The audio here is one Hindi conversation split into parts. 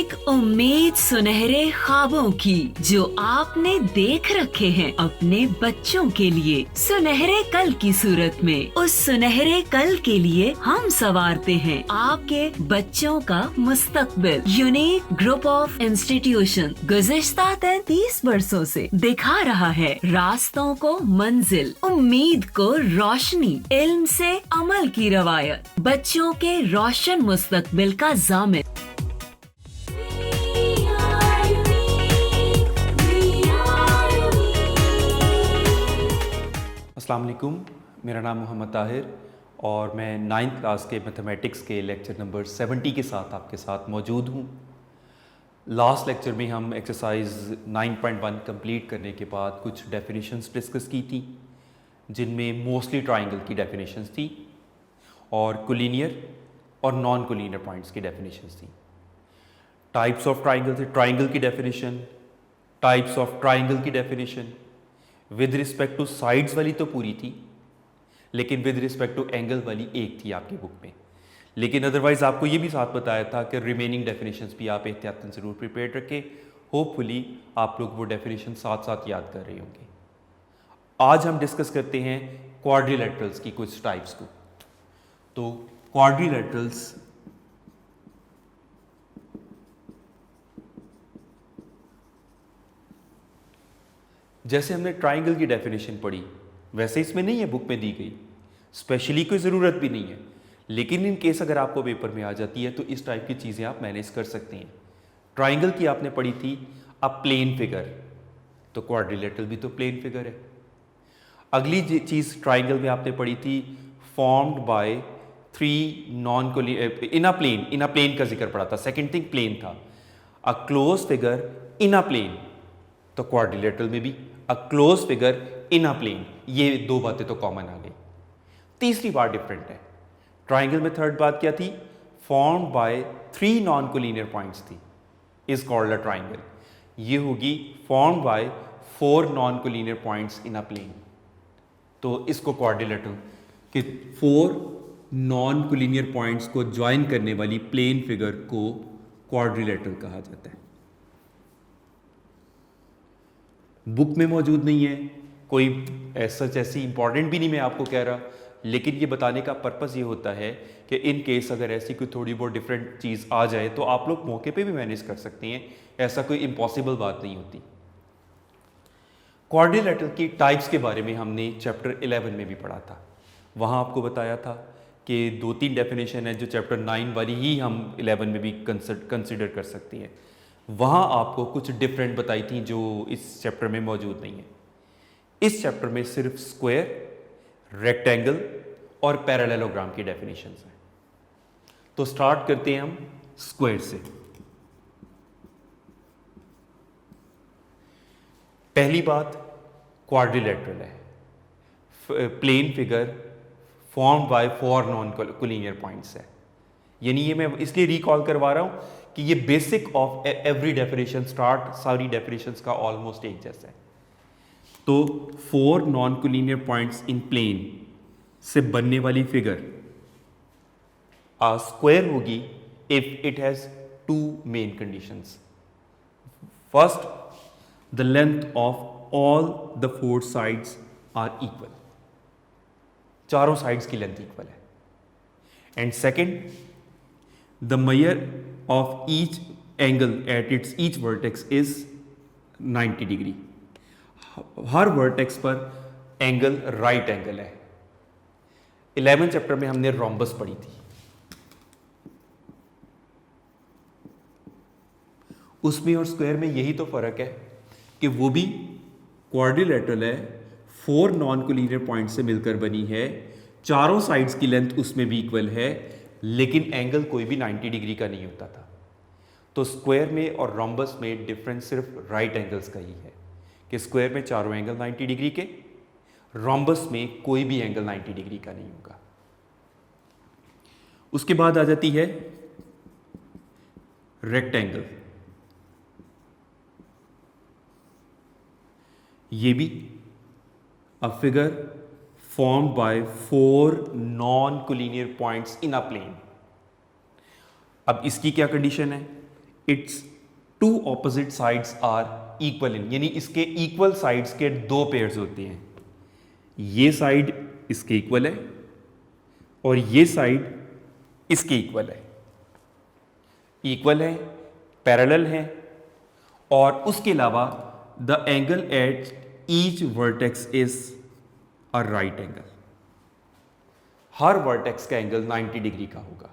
एक उम्मीद सुनहरे ख्वाबों की जो आपने देख रखे हैं अपने बच्चों के लिए, सुनहरे कल की सूरत में। उस सुनहरे कल के लिए हम संवारते हैं आपके बच्चों का मुस्तकबिल। यूनिक ग्रुप ऑफ इंस्टीट्यूशन गुज़िश्ता 33 वर्षों से दिखा रहा है रास्तों को मंजिल, उम्मीद को रोशनी, इल्म से अमल की रवायत, बच्चों के रोशन मुस्तकबिल का ज़ामिन। अस्सलाम वालेकुम, मेरा नाम मोहम्मद ताहिर और मैं 9th क्लास के मैथमेटिक्स के लेक्चर नंबर 70 के साथ आपके साथ मौजूद हूँ। लास्ट लेक्चर में हम एक्सरसाइज 9.1 कंप्लीट करने के बाद कुछ डेफिनेशंस डिस्कस की थी, जिनमें मोस्टली ट्राइंगल की डेफिनेशंस थी और कोलिनियर और नॉन कोलिनियर पॉइंट्स की डेफिनेशंस थी। टाइप्स ऑफ ट्राइंगल थे, ट्राइंगल की डेफिनेशन, टाइप्स ऑफ ट्राइंगल की definition, with respect two sides वाली तो पूरी थी, लेकिन विद रिस्पेक्ट टू एंगल वाली एक थी आपकी बुक में। लेकिन अदरवाइज आपको ये भी साथ बताया था कि रिमेनिंग डेफिनेशंस भी आप एहतियातन ज़रूर प्रिपेयर रखें। होपफुली आप लोग वो डेफिनेशन साथ साथ याद कर रहे होंगे। आज हम डिस्कस करते हैं क्वाड्रिलेटरल्स की कुछ टाइप्स को। तो क्वाड्रिलेटरल्स जैसे हमने ट्राइंगल की डेफिनेशन पढ़ी वैसे इसमें नहीं है, बुक में दी गई, स्पेशली कोई ज़रूरत भी नहीं है, लेकिन इन केस अगर आपको पेपर में आ जाती है तो इस टाइप की चीज़ें आप मैनेज कर सकते हैं। ट्राइंगल की आपने पढ़ी थी अ प्लेन फिगर, तो क्वाड्रिलेटरल भी तो प्लेन फिगर है। अगली चीज़ ट्राइंगल में आपने पढ़ी थी formed by three non in a plane का जिक्र पड़ा था। सेकेंड थिंग प्लेन था, a close figure in a plane, तो क्वाड्रिलेटरल में भी a close figure in a plane, ये दो बातें तो कॉमन आ गई। तीसरी बात डिफरेंट है। ट्राइंगल में थर्ड बात क्या थी? Formed by three non collinear points थी, इज कॉल्ड अ ट्राइंगल। ये होगी formed by four non collinear points in a plane, तो इसको क्वाड्रिलेटरल कि फोर नॉन कोलिनियर पॉइंट्स को ज्वाइन करने वाली प्लेन फिगर को क्वाड्रिलेटरल कहा जाता है। बुक में मौजूद नहीं है, कोई ऐसी इंपॉर्टेंट भी नहीं मैं आपको कह रहा, लेकिन ये बताने का पर्पस ये होता है कि इन केस अगर ऐसी कोई थोड़ी बहुत डिफरेंट चीज़ आ जाए तो आप लोग मौके पे भी मैनेज कर सकते हैं, ऐसा कोई इम्पॉसिबल बात नहीं होती। क्वाड्रिलेटरल की टाइप्स के बारे में हमने चैप्टर 11 में भी पढ़ा था। वहाँ आपको बताया था कि 2-3 डेफिनेशन है जो चैप्टर 9 वाली ही हम 11 में भी कंसिडर कर सकते हैं। वहाँ आपको कुछ डिफरेंट बताई थी जो इस चैप्टर में मौजूद नहीं है। इस चैप्टर में सिर्फ स्क्वायर, रेक्टेंगल और पैरेललोग्राम की डेफिनेशंस हैं। तो स्टार्ट करते हैं हम स्क्वायर से। पहली बात, क्वाड्रिलेटरल है, plane figure formed by four non collinear points है। यानी ये मैं इसलिए रिकॉल करवा रहा हूं कि ये basic of every definition start सारी डेफिनेशंस का ऑलमोस्ट एक जैसा है। तो four non collinear points in plane से बनने वाली फिगर स्क्वायर होगी if it has two main conditions. First, the length of all the four sides are equal, चारों साइड्स की लेंथ इक्वल है। And second, the measure of each angle at its each vertex is 90 degree. हर वर्टेक्स पर एंगल राइट एंगल है। 11 चैप्टर में हमने रोम्बस पढ़ी थी, उसमें और स्क्वायर में यही तो फर्क है कि वो भी क्वाड्रिलेटरल है, फोर नॉन कोलिनियर पॉइंट से मिलकर बनी है, चारों साइड्स की लेंथ उसमें भी इक्वल है, लेकिन एंगल कोई भी 90 डिग्री का नहीं होता था। तो स्क्वायर में और रोम्बस में डिफरेंस सिर्फ राइट एंगल्स का ही है कि स्क्वायर में चारों एंगल 90 डिग्री के, रोम्बस में कोई भी एंगल 90 डिग्री का नहीं होगा। उसके बाद आ जाती है रेक्टेंगल। ये भी a figure formed by four non collinear points in a plane. अब इसकी क्या कंडीशन है? It's two opposite sides are equal in, यानी इसके इक्वल साइड्स के दो पेयर्स होते हैं। ये साइड इसके इक्वल है और ये साइड इसके इक्वल है, पैरेलल है, और उसके अलावा the angle at each vertex is a right angle. Her vertex का एंगल 90 डिग्री का होगा।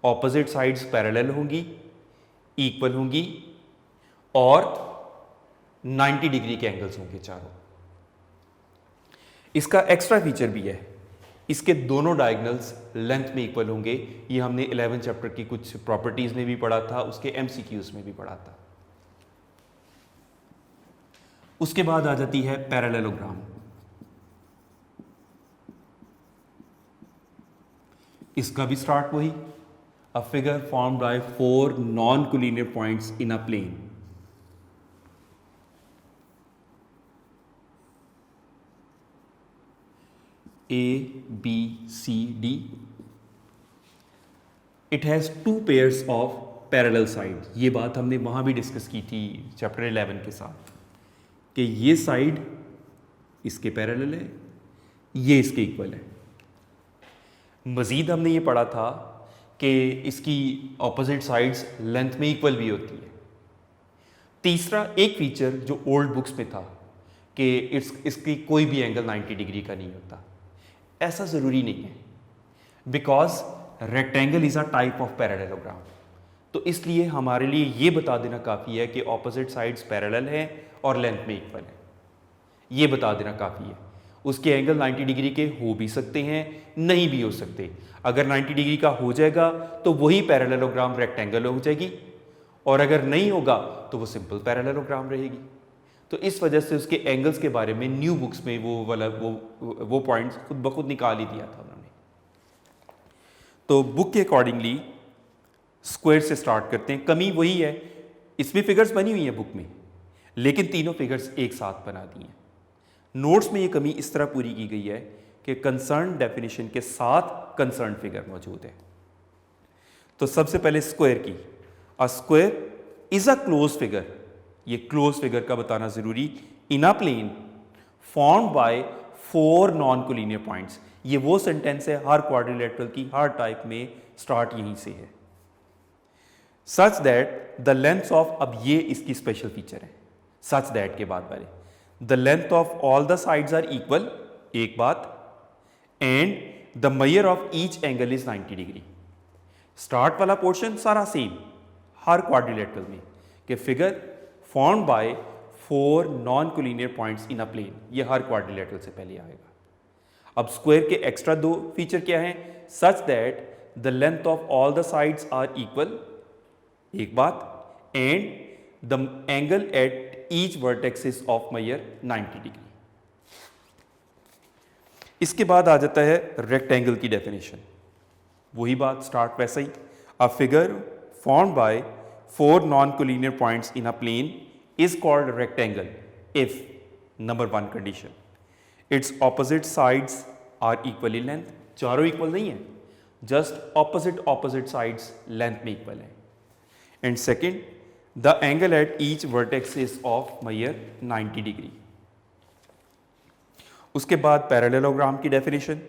ऑपोजिट साइड्स पैरेलल होंगी, इक्वल होंगी और 90 डिग्री के एंगल्स होंगे चारों। इसका एक्स्ट्रा फीचर भी है, इसके दोनों डायगोनल्स लेंथ में इक्वल होंगे। ये हमने 11 चैप्टर की कुछ प्रॉपर्टीज में भी पढ़ा था, उसके एमसीक्यूज में भी पढ़ा था। उसके बाद आ जाती है पैरेललोग्राम। इसका भी स्टार्ट वही, a figure formed by 4 non collinear points in a plane. A, B, C, D. It has 2 pairs of parallel sides. ये बात हमने वहाँ भी डिस्कस की थी चैप्टर 11 के साथ, कि ये साइड इसके पैरेलल है, ये इसके इक्वल है। मज़ीद हमने ये पढ़ा था कि इसकी ऑपोजिट साइड्स लेंथ में इक्वल भी होती है। तीसरा एक फीचर जो ओल्ड बुक्स में था कि इसकी कोई भी एंगल 90 डिग्री का नहीं होता। ऐसा ज़रूरी नहीं है, because rectangle is a type of parallelogram. तो इसलिए हमारे लिए ये बता देना काफ़ी है कि ऑपोजिट साइड्स पैरेलल हैं और लेंथ में इक्वल है, ये बता देना काफ़ी है। उसके एंगल 90 डिग्री के हो भी सकते हैं, नहीं भी हो सकते। अगर 90 डिग्री का हो जाएगा तो वही पैरेललोग्राम रेक्टेंगल हो जाएगी, और अगर नहीं होगा तो वो सिंपल पैरेललोग्राम रहेगी। तो इस वजह से उसके एंगल्स के बारे में न्यू बुक्स में वो पॉइंट्स खुद ब खुद निकाल ही दिया था उन्होंने। तो बुक के अकॉर्डिंगली स्क्वायर से स्टार्ट करते हैं। कमी वही है, इसमें फिगर्स बनी हुई हैं बुक में, लेकिन तीनों फिगर्स एक साथ बना दी हैं। नोट्स में ये कमी इस तरह पूरी की गई है कि कंसर्न डेफिनेशन के साथ कंसर्न फिगर मौजूद है। तो सबसे पहले स्क्वायर की, a square is a close figure. ये क्लोज फिगर का बताना जरूरी। In a plane formed by 4 non collinear points. ये वो सेंटेंस है हर क्वाड्रिलेटरल की हर टाइप में स्टार्ट यहीं से है। सच दैट द लेंथ ऑफ, अब ये इसकी स्पेशल फीचर है, सच दैट के बाद वाले, the length of all the sides are equal, एक बात, and the measure of each angle is 90 degree. Start वाला पोर्शन सारा सेम हर क्वाड्रिलेटरल में, कि figure formed by 4 non collinear points in a plane, ये हर क्वाड्रिलेटरल से पहले आएगा। अब स्क्वायर के एक्स्ट्रा 2 फीचर क्या हैं? Such that the length of all the sides are equal, एक बात, and the angle at each vertex is of measure 90 degree. इसके बाद आ जाता है रेक्टेंगल की डेफिनेशन। वही बात, स्टार्ट वैसा ही, a figure formed by 4 non-collinear points in a plane is called rectangle if number 1 condition its opposite sides are equal in length। चारों इक्वल नहीं है, जस्ट ऑपोजिट साइड्स लेंथ में इक्वल है। And second, the angle at each vertex is of measure 90 degree. उसके बाद पैरेललोग्राम की डेफिनेशन,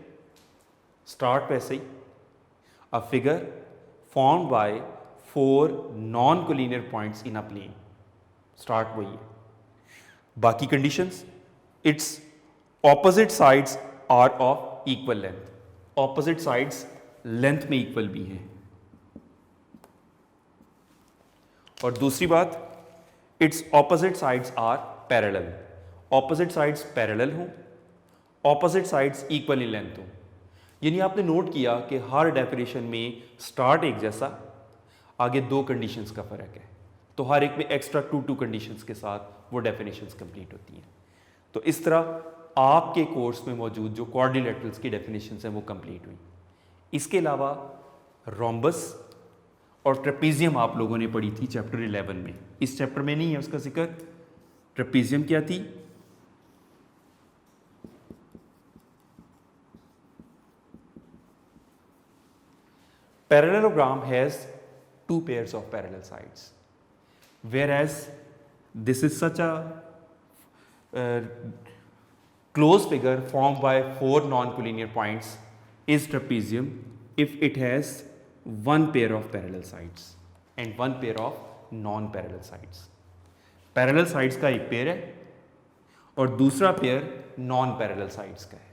स्टार्ट वैसे ही, a figure formed by 4 non collinear points in a plane, start वही है। बाकी conditions, its opposite sides are of equal length, opposite sides length में इक्वल भी हैं। और दूसरी बात, its opposite sides are parallel, opposite sides parallel हों, opposite sides equal in length हों। यानी आपने नोट किया कि हर डेफिनेशन में स्टार्ट एक जैसा, आगे 2 कंडीशंस का फर्क है, तो हर एक में एक्स्ट्रा 2 कंडीशंस के साथ वो डेफिनेशंस कंप्लीट होती हैं। तो इस तरह आपके कोर्स में मौजूद जो क्वाड्रिलेटरल्स की डेफिनेशंस हैं वो कंप्लीट हुई। इसके अलावा रोम्बस और ट्रेपीजियम आप लोगों ने पढ़ी थी चैप्टर 11 में, इस चैप्टर में नहीं है उसका जिक्र। ट्रेपीजियम क्या थी? Parallelogram has 2 pairs of parallel sides. Whereas this is such a closed figure formed by 4 non-collinear points is trapezium if it has one pair of parallel sides and one pair of non-parallel sides. Parallel sides का एक पेयर है और दूसरा पेयर नॉन पैरेलल साइड्स का है।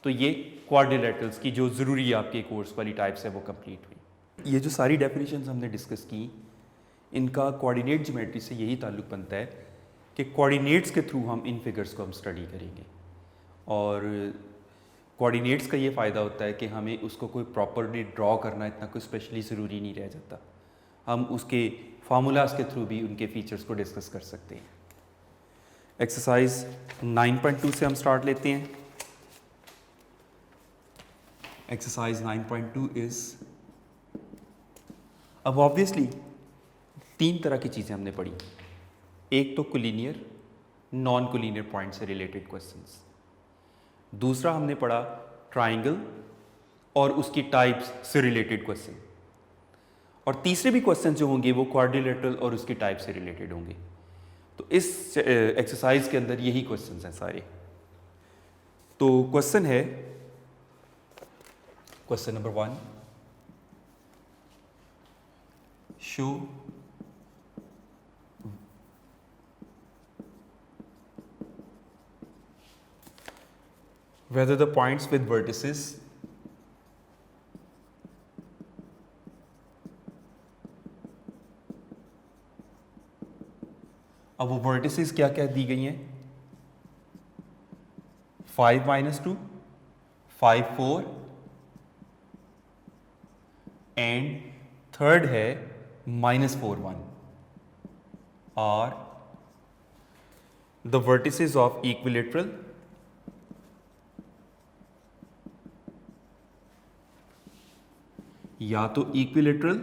तो ये क्वाड्रिलेटरल्स की जो ज़रूरी आपके कोर्स वाली टाइप्स है वो कंप्लीट हुई। ये जो सारी डेफिनेशंस हमने डिस्कस की, इनका कोऑर्डिनेट ज्योमेट्री से यही ताल्लुक बनता है कि कोऑर्डिनेट्स के थ्रू हम इन फिगर्स को हम स्टडी करेंगे। और कोऑर्डिनेट्स का ये फ़ायदा होता है कि हमें उसको कोई प्रॉपरली ड्रॉ करना इतना कोई स्पेशली ज़रूरी नहीं रह जाता, हम उसके फार्मूलाज के थ्रू भी उनके फीचर्स को डिस्कस कर सकते हैं। एक्सरसाइज 9.2 से हम स्टार्ट लेते हैं। एक्सरसाइज 9.2 इज, अब ऑब्वियसली 3 तरह की चीज़ें हमने पढ़ी। एक तो कोलिनियर, नॉन कोलिनियर पॉइंट से रिलेटेड क्वेश्चंस। दूसरा हमने पढ़ा ट्राइंगल और उसकी टाइप्स से रिलेटेड क्वेश्चन। और तीसरे भी क्वेश्चन जो होंगे वो क्वाड्रिलेटरल और उसकी टाइप से रिलेटेड होंगे। तो इस एक्सरसाइज के अंदर यही क्वेश्चंस हैं सारे। तो क्वेश्चन है, question number 1, show whether the points with vertices अब वो वर्टिसेस क्या क्या दी गई हैं, 5 - 2, 5 4 एंड थर्ड है -4 1 और द वर्टिसेस ऑफ इक्विलेटरल या तो इक्विलेटरल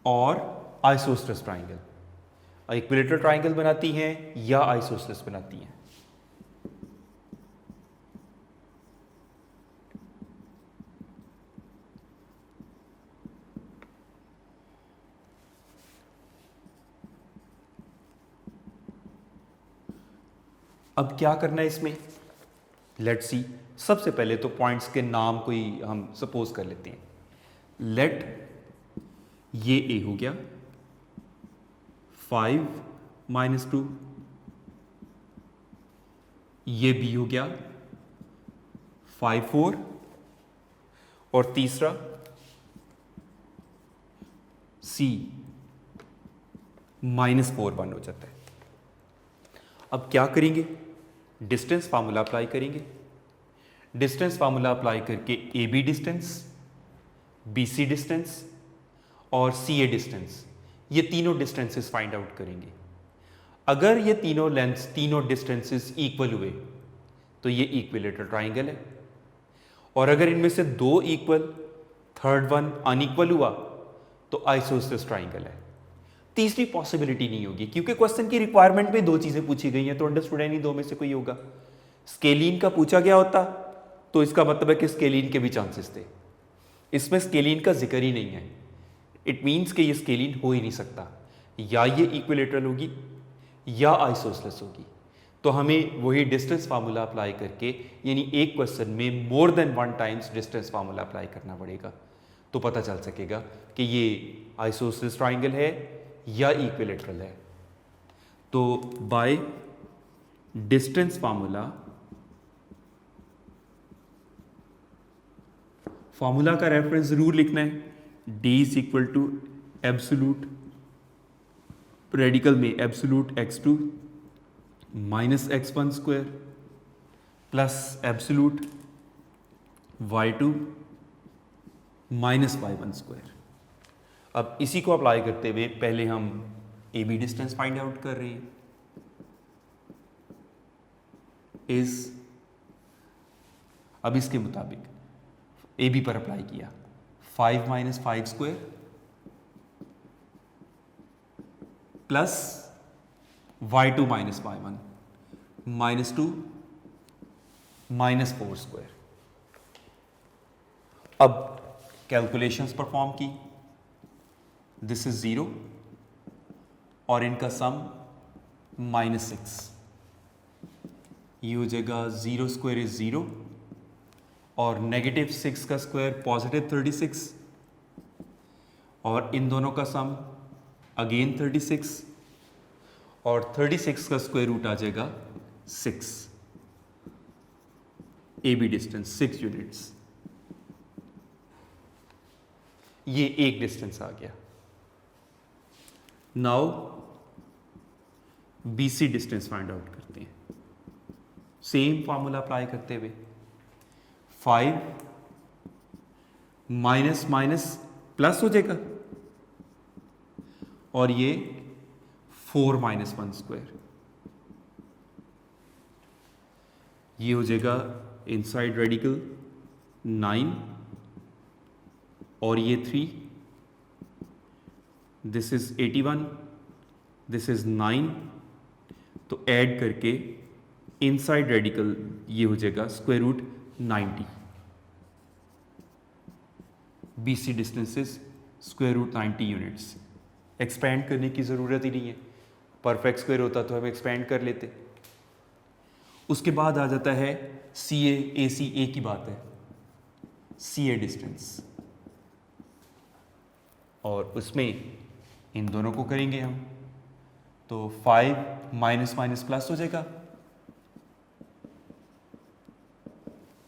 और आइसोसेलेस ट्राइंगल। इक्विलेटरल ट्राइंगल बनाती हैं या आइसोसेलेस बनाती हैं। अब क्या करना है इसमें, लेट्स सी। सबसे पहले तो पॉइंट्स के नाम कोई हम सपोज कर लेते हैं। लेट ये ए हो गया, 5 - 2, ये बी हो गया 5 4 और तीसरा सी -4 1 हो जाता है। अब क्या करेंगे, डिस्टेंस फार्मूला अप्लाई करेंगे। डिस्टेंस फार्मूला अप्लाई करके A B distance, B C distance और सी ए डिस्टेंस, ये तीनों डिस्टेंसेस फाइंड आउट करेंगे। अगर ये तीनों लेंथ्स, तीनों डिस्टेंसेस इक्वल हुए तो ये इक्विलेटरल ट्राइंगल है। और अगर इनमें से 2 इक्वल, थर्ड वन अनइक्वल हुआ तो आइसोसेलेस ट्राइंगल है। तीसरी पॉसिबिलिटी नहीं होगी, क्योंकि क्वेश्चन की रिक्वायरमेंट में 2 चीजें पूछी गई हैं, तो अंडरस्टूड है नहीं, 2 में से कोई होगा। स्केलीन का पूछा गया होता तो इसका मतलब है कि स्केलीन के भी चांसेस थे। इसमें स्केलीन का जिक्र ही नहीं है। इट मीन्स कि ये स्केलीन हो ही नहीं सकता, या ये इक्विलेटरल होगी या आइसोसेलेस होगी। तो हमें वही डिस्टेंस फार्मूला अप्लाई करके, यानी एक क्वेश्चन में more than 1 times distance formula apply करना पड़ेगा, तो पता चल सकेगा कि ये आइसोसेलेस ट्राइंगल है या इक्विलेटरल है। तो बाय डिस्टेंस फार्मूला, फार्मूला का रेफरेंस जरूर लिखना है। D is equal to absolute, radical में absolute x2 minus x1 square plus absolute y2 minus y1 square. अब इसी को अप्लाई करते हुए पहले हम A B distance find out कर रहे हैं। अब इसके मुताबिक ए बी पर अप्लाई किया, 5 - 5 square plus y2 - y1 -2 -4 square. अब कैलकुलेशंस परफॉर्म की, दिस इज 0 और इनका सम -6, ये हो जाएगा 0 स्क्वायर इज 0 और -6 का स्क्वायर +36 और इन दोनों का सम अगेन 36 और 36 का स्क्वायर रूट आ जाएगा 6। ए बी डिस्टेंस 6 यूनिट्स, ये एक डिस्टेंस आ गया। Now BC distance find out करते हैं, सेम फॉर्मूला अप्लाई करते हुए 5 माइनस माइनस प्लस हो जाएगा और ये 4 - 1 स्क्वायर, ये हो जाएगा इनसाइड रेडिकल 9 और ये 3, दिस इज 81, दिस इज 9, तो ऐड करके इनसाइड रेडिकल ये हो जाएगा square root 90। BC distances square root 90 units. Expand करने की ज़रूरत ही नहीं है, परफेक्ट स्क्वायर होता तो हम एक्सपेंड कर लेते। उसके बाद आ जाता है सी ए सी ए की बात है, सी ए डिस्टेंस, और उसमें इन दोनों को करेंगे हम, तो 5 माइनस माइनस प्लस हो जाएगा,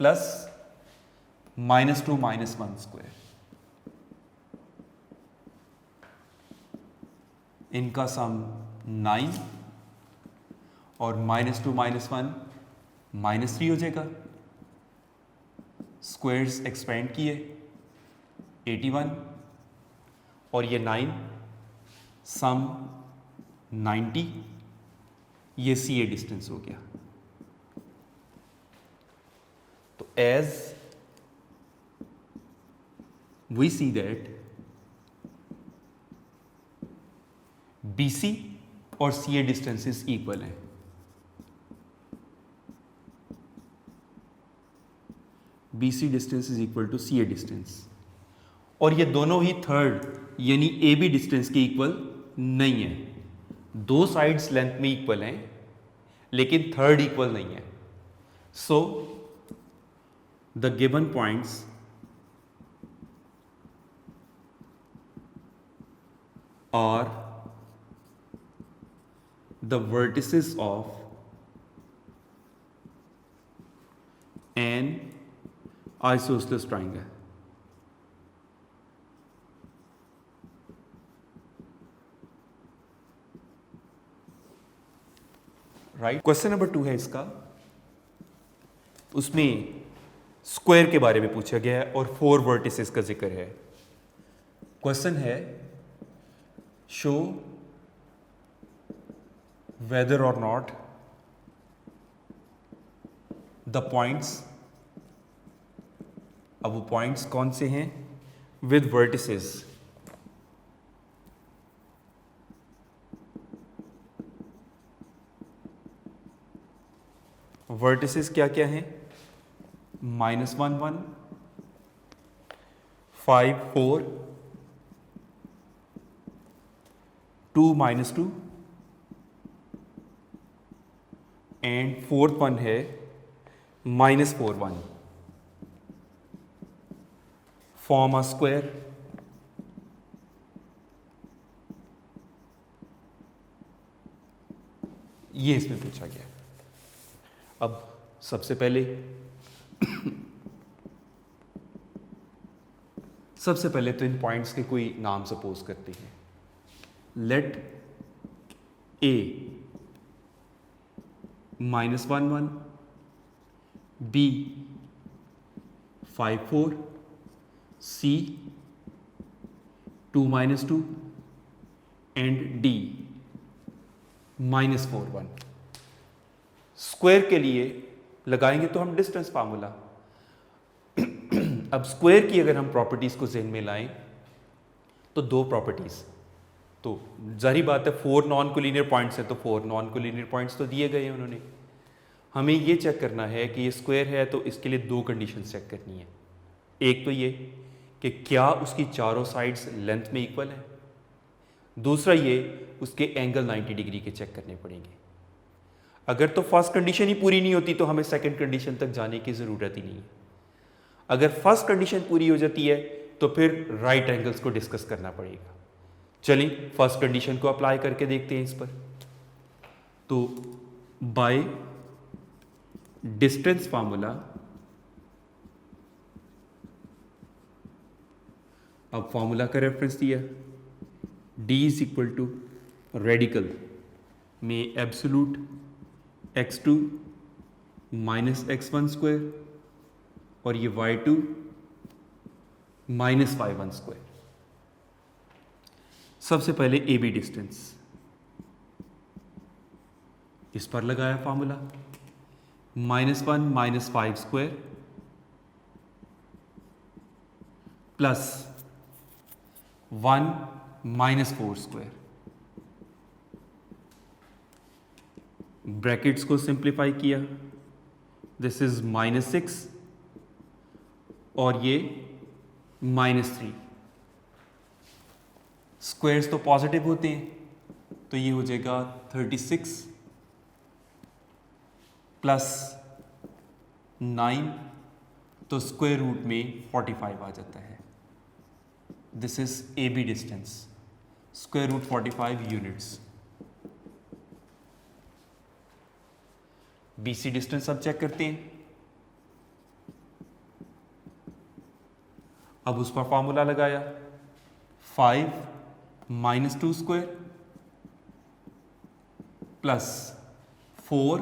प्लस -2 - 1 स्क्वायर, इनका सम 9 और -2 - 1 -3 हो जाएगा। स्क्वायर्स एक्सपेंड किए 81 और ये 9, सम 90, ये सी ए डिस्टेंस हो गया। तो as we see that BC और CA डिस्टेंसेस इक्वल हैं, BC distance is equal to CA distance, और ये दोनों ही थर्ड यानी AB डिस्टेंस के इक्वल नहीं है। दो साइड्स लेंथ में इक्वल हैं लेकिन थर्ड इक्वल नहीं है। So the given points are the vertices of an isosceles triangle. Right, question number 2 है इसका, उसमें स्क्वायर के बारे में पूछा गया है और 4 वर्टिसेस का जिक्र है। क्वेश्चन है show whether or not the points, अब वो पॉइंट्स कौन से हैं with vertices, vertices क्या क्या हैं, -1 1, 5 4, 2 -2 एंड फोर्थ वन है -4 1। फॉर्म अ स्क्वायर, ये इसमें पूछा गया। अब सबसे पहले तो इन पॉइंट्स के कोई नाम सपोज करते हैं। Let A -1 1, B 5 4, C 2 -2 and D -4 1। Square के लिए लगाएंगे तो हम डिस्टेंस फार्मूला। अब स्क्वायर की अगर हम प्रॉपर्टीज को ज़हन में लाएं तो दो प्रॉपर्टीज, तो जाहिर बात है 4 नॉन कोलिनियर पॉइंट्स हैं तो 4 नॉन कोलिनियर पॉइंट्स तो दिए गए हैं उन्होंने। हमें ये चेक करना है कि ये स्क्वायर है तो इसके लिए दो कंडीशन चेक करनी है। एक तो ये कि क्या उसकी चारों साइड्स लेंथ में इक्वल है। दूसरा ये उसके एंगल 90 डिग्री के चेक करने पड़ेंगे। अगर तो फर्स्ट कंडीशन ही पूरी नहीं होती तो हमें सेकंड कंडीशन तक जाने की ज़रूरत ही नहीं है। अगर फर्स्ट कंडीशन पूरी हो जाती है तो फिर राइट एंगल्स को डिस्कस करना पड़ेगा। चलिए फर्स्ट कंडीशन को अप्लाई करके देखते हैं इस पर। तो बाय डिस्टेंस फार्मूला, अब फार्मूला का रेफरेंस दिया, d is equal to radical में absolute x2 minus x1 square और ये y2 माइनस y1 स्क्वायर। सबसे पहले ए बी डिस्टेंस, इस पर लगाया formula, -1 minus 5 square plus 1 minus 4 square. Brackets को सिंप्लीफाई किया, दिस इज -6 और ये -3। स्क्वायर्स तो पॉजिटिव होते हैं तो ये हो जाएगा 36 प्लस 9, तो स्क्वायर रूट में 45 आ जाता है। This is A B distance, square root 45 units. B C distance अब चेक करते हैं। अब उस पर फॉर्मूला लगाया, 5 minus 2 square plus 4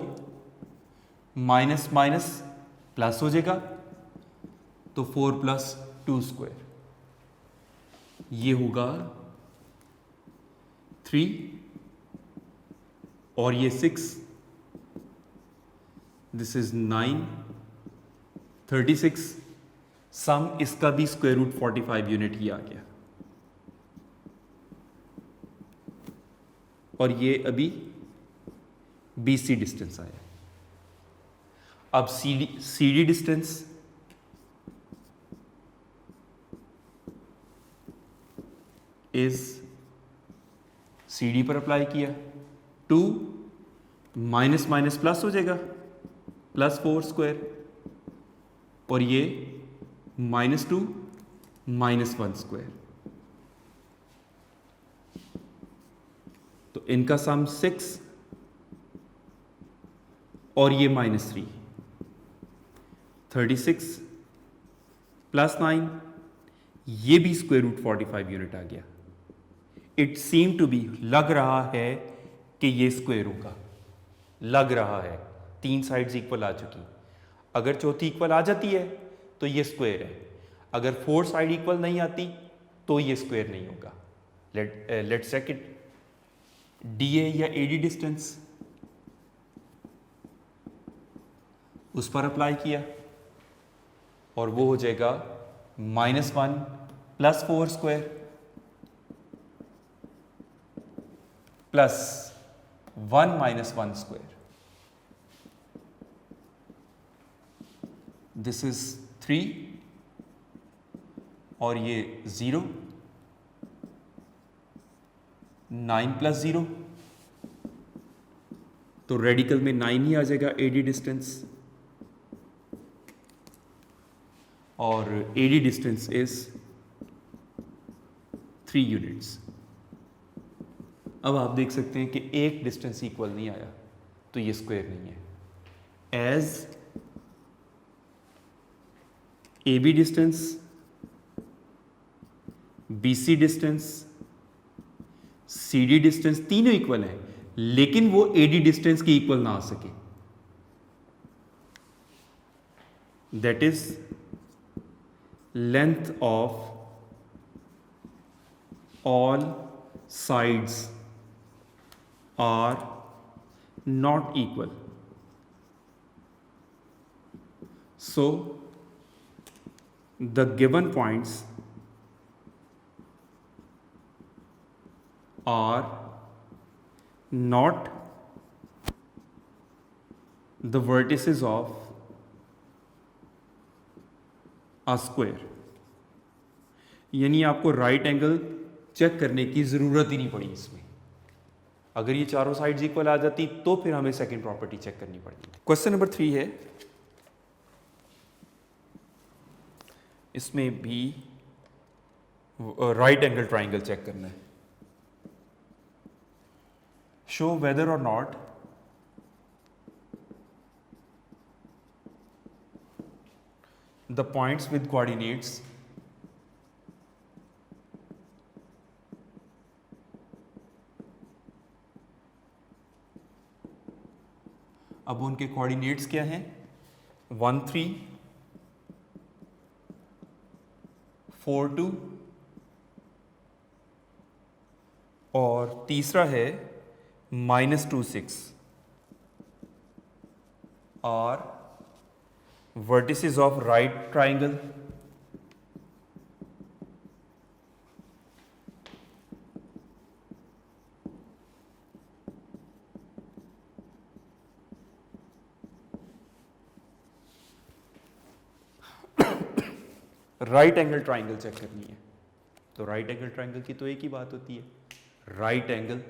minus minus plus हो जाएगा तो 4 प्लस 2 स्क्वायर, ये होगा 3 और ये 6, दिस इज 9, 36। सम इसका भी स्क्वायर रूट 45 यूनिट ही आ गया और ये अभी BC डिस्टेंस आया। अब CD डिस्टेंस, इज CD पर अप्लाई किया, 2 माइनस माइनस प्लस हो जाएगा, प्लस 4 स्क्वायर और ये -2 माइनस 1 स्क्वायर, तो इनका सम 6 और ये -3, 36 प्लस 9, ये भी स्क्वायर रूट 45 यूनिट आ गया। इट सीम टू बी, लग रहा है कि ये स्क्वायर होगा, लग रहा है। 3 साइड्स इक्वल आ चुकी, अगर चौथी इक्वल आ जाती है तो ये स्क्वायर है, अगर 4 साइड इक्वल नहीं आती तो ये स्क्वायर नहीं होगा। Let's check it. DA या AD डिस्टेंस, उस पर अप्लाई किया और वो हो जाएगा -1 plus 4 square plus 1 minus 1 square, this is 3 और ये 0, 9 प्लस 0, तो रेडिकल में 9 ही आ जाएगा AD डिस्टेंस और AD डिस्टेंस इज 3 यूनिट्स। अब आप देख सकते हैं कि एक डिस्टेंस इक्वल नहीं आया तो ये स्क्वायर नहीं है। As AB distance, BC distance, CD distance तीनों इक्वल है, लेकिन वो AD डिस्टेंस की इक्वल ना आ सके। That is length of all sides are not equal. So the given points are not the vertices of a square. यानी आपको राइट एंगल चेक करने की ज़रूरत ही नहीं पड़ी इसमें। अगर ये चारों साइड्स इक्वल आ जाती तो फिर हमें सेकंड प्रॉपर्टी चेक करनी पड़ती। क्वेश्चन नंबर 3 है, इसमें भी राइट एंगल ट्राइंगल चेक करना है। शो वेदर और not the points with coordinates अब उनके कोऑर्डिनेट्स क्या हैं? 1 3 4 2 और तीसरा है -2 6 और vertices of right triangle right angle triangle check करनी है। तो राइट एंगल ट्राइंगल की तो एक ही बात होती है, राइट एंगल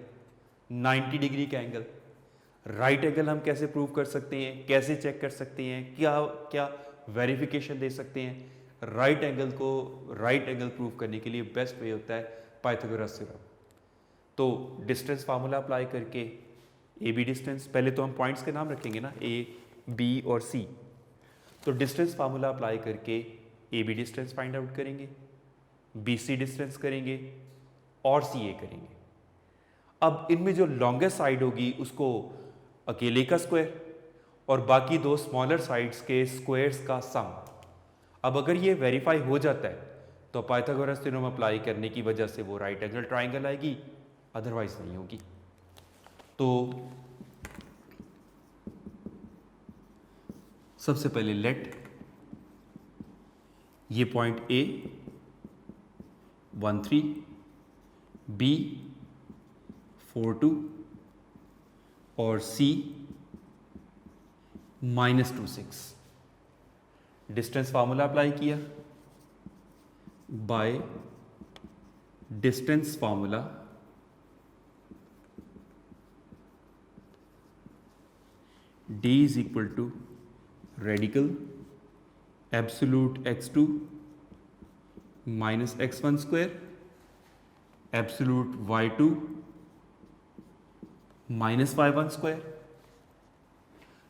90 डिग्री का एंगल। राइट एंगल हम कैसे प्रूव कर सकते हैं, कैसे चेक कर सकते हैं, क्या क्या वेरिफिकेशन दे सकते हैं? राइट एंगल को राइट एंगल प्रूव करने के लिए बेस्ट वे होता है पाइथागोरस थ्योरम। तो डिस्टेंस फार्मूला अप्लाई करके ए बी डिस्टेंस, पहले तो हम पॉइंट्स के नाम रखेंगे ना, ए बी और सी। तो डिस्टेंस फार्मूला अप्लाई करके A B distance find out करेंगे, बी सी डिस्टेंस करेंगे और सी ए करेंगे। अब इनमें जो लॉन्गेस्ट साइड होगी उसको अकेले का स्क्वायर और बाकी दो स्मॉलर साइड्स के स्क्वायर्स का सम। अब अगर ये वेरीफाई हो जाता है तो पाइथागोरस थ्योरम अप्लाई करने की वजह से वो राइट एंगल ट्राइंगल आएगी, अदरवाइज नहीं होगी। तो सबसे पहले लेट ये पॉइंट ए 1 3, बी 4 2 और सी -2 6। डिस्टेंस फार्मूला अप्लाई किया, bye distance formula d is equal to radical absolute x2 minus x1 square absolute y2 minus y1 square।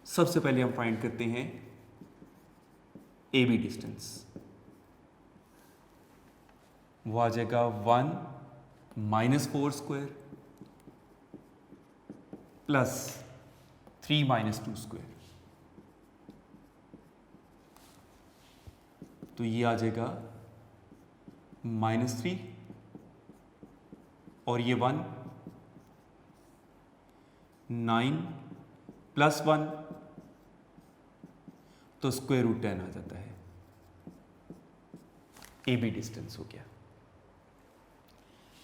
सबसे पहले हम फाइंड करते हैं ए बी डिस्टेंस। वो आ जाएगा 1 -4 स्क्वायर प्लस 3 -2 स्क्वायर। तो ये आ जाएगा -3 और ये 1 9 प्लस 1 तो स्क्वायर रूट 10 आ जाता है। ए बी डिस्टेंस हो गया।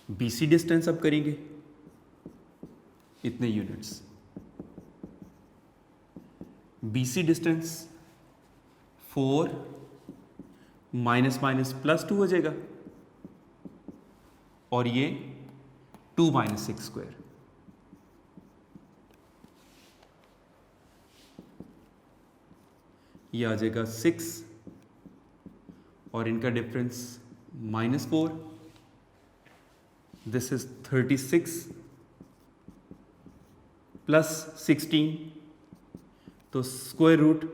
बी सी डिस्टेंस अब करेंगे इतने units. B C distance 4 minus minus +2 हो जाएगा और ये 2 - 6 स्क्वायर। ये आ जाएगा 6 और इनका डिफरेंस -4। दिस इज 36 प्लस 16 तो स्क्वायर रूट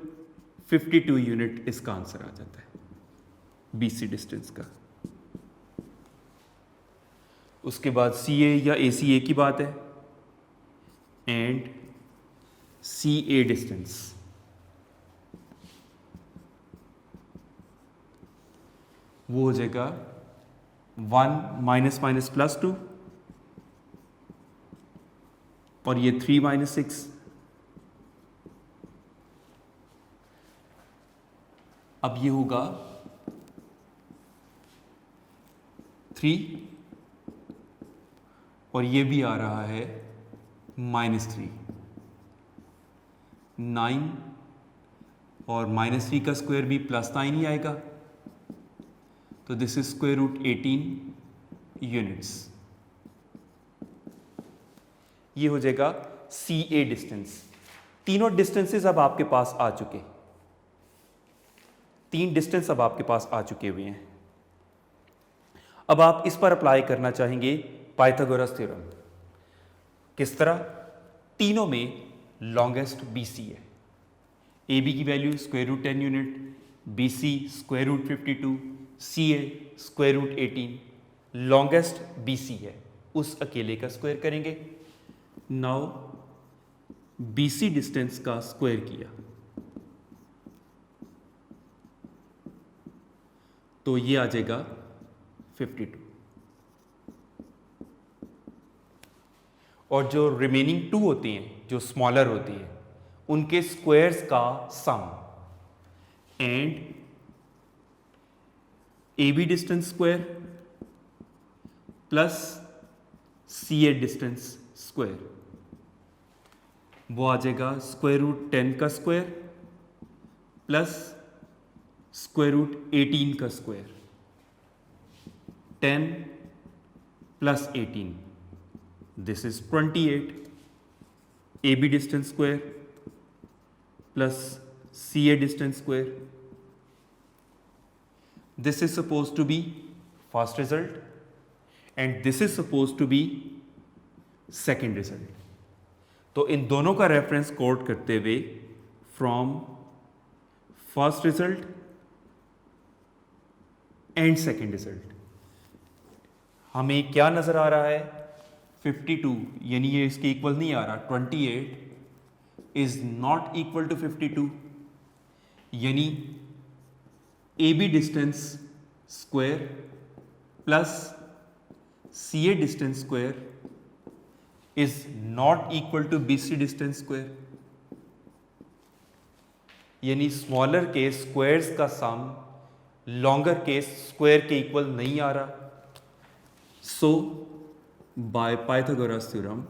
52 यूनिट इसका आंसर आ जाता है बीसी डिस्टेंस का। उसके बाद सी ए या ए सी ए की बात है एंड सी ए डिस्टेंस। वो हो जाएगा 1 -+ 2 और ये 3 - 6। अब ये होगा 3 और ये भी आ रहा है -3। 9 और -3 का स्क्वायर भी +9 ही आएगा तो this is square root 18 units. ये हो जाएगा सी ए डिस्टेंस। तीनों डिस्टेंसेस अब आपके पास आ चुके, 3 डिस्टेंस अब आपके पास आ चुके हुए हैं। अब आप इस पर अप्लाई करना चाहेंगे पाइथागोरस थ्योरम। किस तरह? तीनों में लॉन्गेस्ट बीसी है। ए बी की value square root 10 unit, B C square root 52, C A square root 18। Longest BC है, उस अकेले का स्क्वायर करेंगे। नाउ बीसी डिस्टेंस का स्क्वायर किया तो ये आ जाएगा 52। और जो रिमेनिंग 2 होती हैं, जो स्मॉलर होती है, उनके स्क्वायर्स का sum and A B distance square plus C A distance square, वो आ जाएगा स्क्वायर रूट 10 का स्क्वायर प्लस स्क्वायर रूट 18 का square. 10 plus 18, this is 28। A B distance square plus C A distance square. This is supposed to be first result and this is supposed to be second result. तो इन दोनों का रेफरेंस कोट करते हुए from first result and second result हमें क्या नजर आ रहा है? 52, यानी ये इसके इक्वल नहीं आ रहा। 28 इज नॉट इक्वल टू 52, यानी A B distance square plus C A distance square is not equal to B C distance square, यानी स्मॉलर के स्क्वायर्स का सम लॉन्गर के स्क्वायर के इक्वल नहीं आ रहा। So by Pythagoras theorem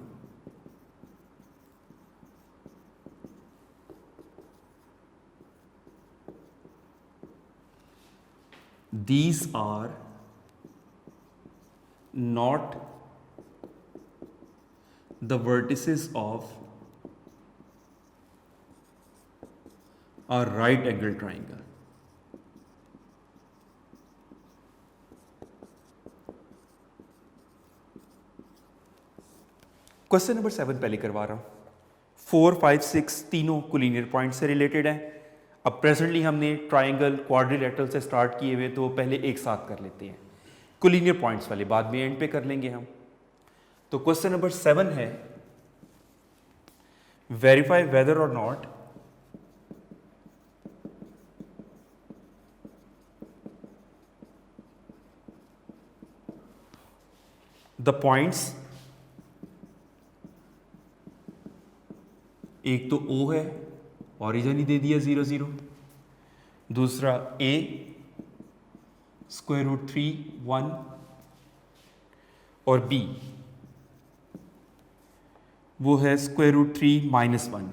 these are not the vertices of a right angle triangle. Question number 7 पहले करवा रहा हूं। 4, 5, 6 तीनों कोलिनियर पॉइंट से रिलेटेड हैं। अब प्रेजेंटली हमने ट्राइंगल क्वाड्रिलेटरल से स्टार्ट किए हुए, तो पहले एक साथ कर लेते हैं। कोलिनियर पॉइंट्स वाले बाद में एंड पे कर लेंगे हम। तो क्वेश्चन नंबर 7 है, वेरीफाई वेदर और नॉट द पॉइंट्स, एक तो O है, ऑरिजन ही दे दिया 0, 0। दूसरा A स्क्वायर रूट 3, 1 और B वो है स्क्वायर रूट 3 -1।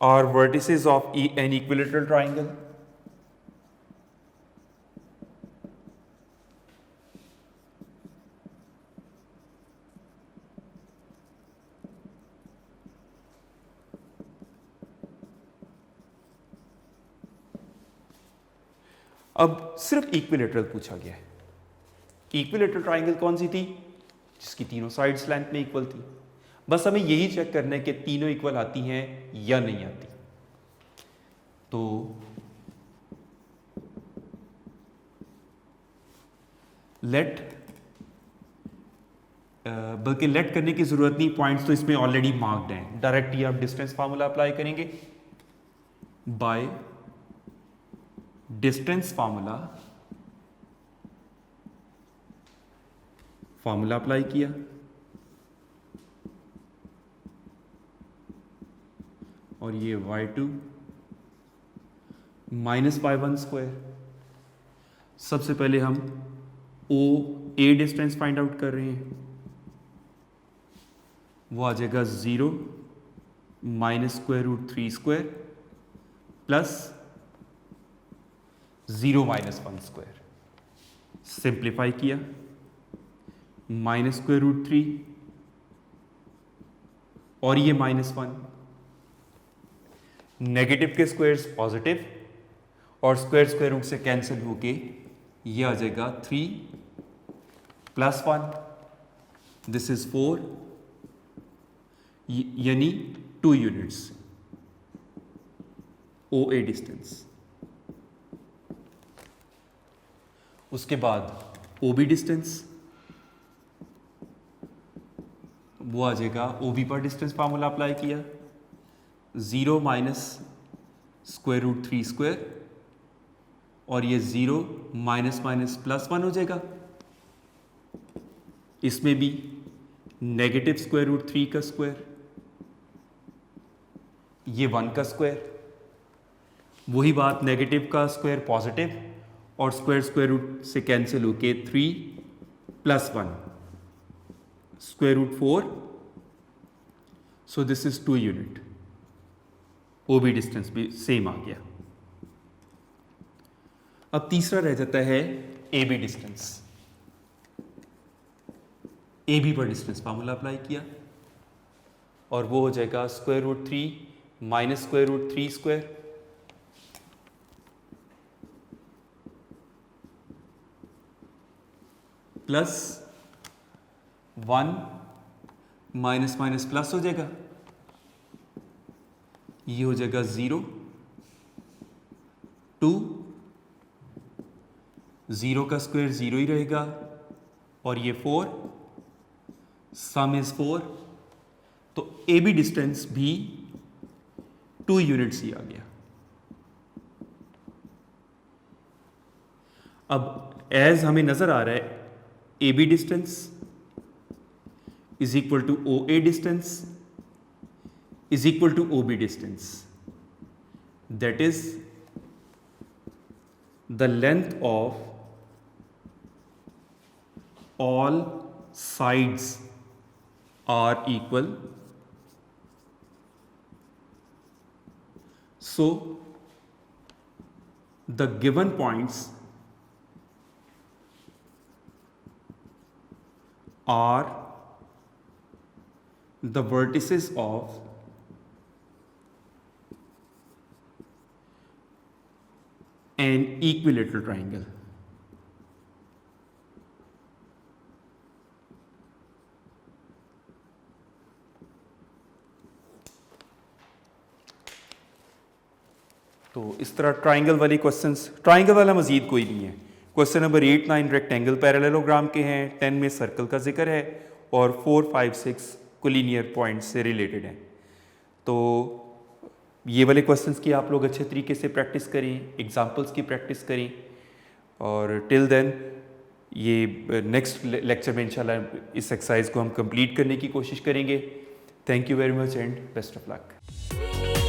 और vertices of an equilateral triangle, अब सिर्फ इक्विलेटरल पूछा गया है। इक्विलेटरल ट्राइंगल कौन सी थी? जिसकी तीनों साइड्स लेंथ में इक्वल थी। बस हमें यही चेक करना है कि तीनों इक्वल आती हैं या नहीं आती। तो लेट, बल्कि लेट करने की जरूरत नहीं, पॉइंट्स तो इसमें ऑलरेडी मार्क्ड हैं। डायरेक्ट ही आप डिस्टेंस फार्मूला अप्लाई करेंगे। बाय डिस्टेंस फार्मूला अप्लाई किया, और ये y2 -y1 स्क्वायर। सबसे पहले हम OA डिस्टेंस फाइंड आउट कर रहे हैं, वो आ जाएगा 0 -√3 square plus 0 minus 1 square, simplify किया, -√3 और ये -1, नेगेटिव के स्क्वायर्स पॉजिटिव और स्क्वायर रूट से कैंसिल होके ये आ जाएगा 3 + 1, दिस इज 4, यानी 2 यूनिट्स OA डिस्टेंस। उसके बाद OB डिस्टेंस, वो आ जाएगा OB पर डिस्टेंस फार्मूला अप्लाई किया, 0 माइनस √3 स्क्वायर और ये 0 माइनस +1 हो जाएगा। इसमें भी नेगेटिव √3 का स्क्वायर, ये 1 का स्क्वायर, वही बात नेगेटिव का स्क्वायर पॉजिटिव और स्क्वायर रूट से कैंसिल होके 3 + 1 √4, so this is 2 unit. OB distance भी सेम आ गया। अब तीसरा रह जाता है AB डिस्टेंस। AB पर डिस्टेंस फार्मूला अप्लाई किया और वो हो जाएगा √3 minus √3 square plus 1 minus plus हो जाएगा, ये हो जाएगा 0 2, 0 का स्क्वायर 0 ही रहेगा और ये 4, सम इज 4, तो AB डिस्टेंस भी 2 यूनिट्स ही आ गया। अब एज हमें नजर आ रहा है AB distance is equal to OA distance is equal to OB distance, that is the length of all sides are equal, so the given points are the vertices of an equilateral triangle. तो इस तरह ट्राइंगल वाले क्वेश्चंस, ट्राइंगल वाला मजीद कोई नहीं है। क्वेश्चन नंबर 8, 9 रेक्टेंगल पैरेललोग्राम के हैं, 10 में सर्कल का जिक्र है और 4, 5, 6 कोलिनियर पॉइंट्स से रिलेटेड हैं। तो ये वाले क्वेश्चंस की आप लोग अच्छे तरीके से प्रैक्टिस करें, एग्जांपल्स की प्रैक्टिस करें और टिल देन ये नेक्स्ट लेक्चर में इंशाल्लाह इस एक्सरसाइज को हम कंप्लीट करने की कोशिश करेंगे। Thank you very much and best of luck.